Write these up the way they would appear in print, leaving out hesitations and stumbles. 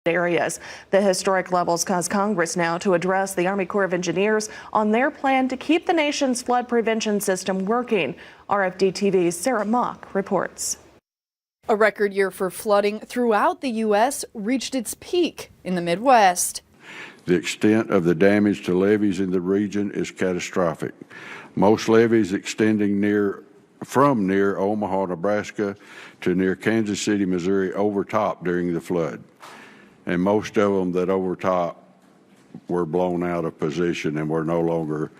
areas. The historic levels cause Congress now to address the Army Corps of Engineers on their plan to keep the nation's flood prevention system working. RFD-TV's Sarah Mock reports. A record year for flooding throughout the U.S. reached its peak in the Midwest. The extent of the damage to levees in the region is catastrophic. Most levees extending from near Omaha, Nebraska to near Kansas City, Missouri overtopped during the flood. And most of them that overtopped were blown out of position and were no longer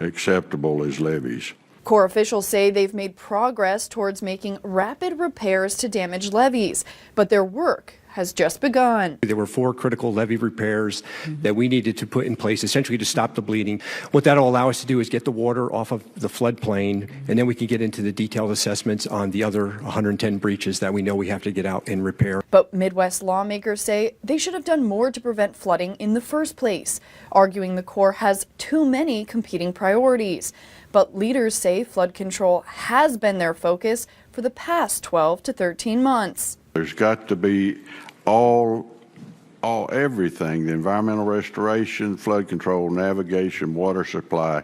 acceptable as levees. Corps officials say they've made progress towards making rapid repairs to damaged levees, but their work has just begun. There were 4 critical levee repairs that we needed to put in place essentially to stop the bleeding. What that'll allow us to do is get the water off of the floodplain, and then we can get into the detailed assessments on the other 110 breaches that we know we have to get out and repair. But Midwest lawmakers say they should have done more to prevent flooding in the first place, arguing the Corps has too many competing priorities. But leaders say flood control has been their focus for the past 12 to 13 months. There's got to be everything, the environmental restoration, flood control, navigation, water supply,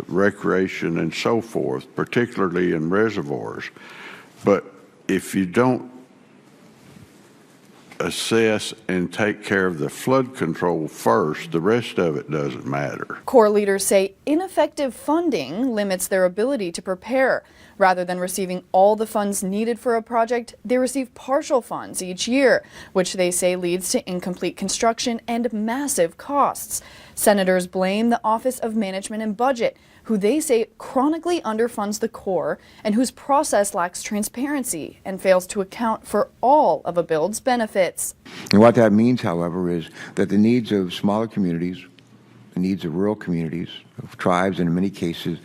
recreation, and so forth, particularly in reservoirs. But if you don't assess and take care of the flood control first, the rest of it doesn't matter. Corps leaders say ineffective funding limits their ability to prepare. Rather than receiving all the funds needed for a project, they receive partial funds each year, which they say leads to incomplete construction and massive costs. Senators blame the Office of Management and Budget, who they say chronically underfunds the Corps and whose process lacks transparency and fails to account for all of a build's benefits. And what that means, however, is that the needs of smaller communities, the needs of rural communities, of tribes, and in many cases,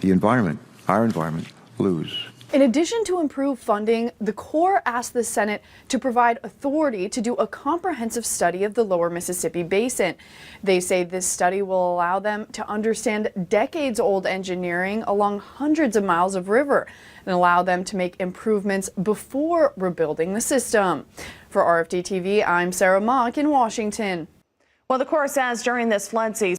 the environment, our environment, lose. In addition to improved funding, the Corps asked the Senate to provide authority to do a comprehensive study of the lower Mississippi basin. They say this study will allow them to understand decades-old engineering along hundreds of miles of river and allow them to make improvements before rebuilding the system. For RFD-TV, I'm Sarah Mock in Washington. Well, the Corps says during this flood season,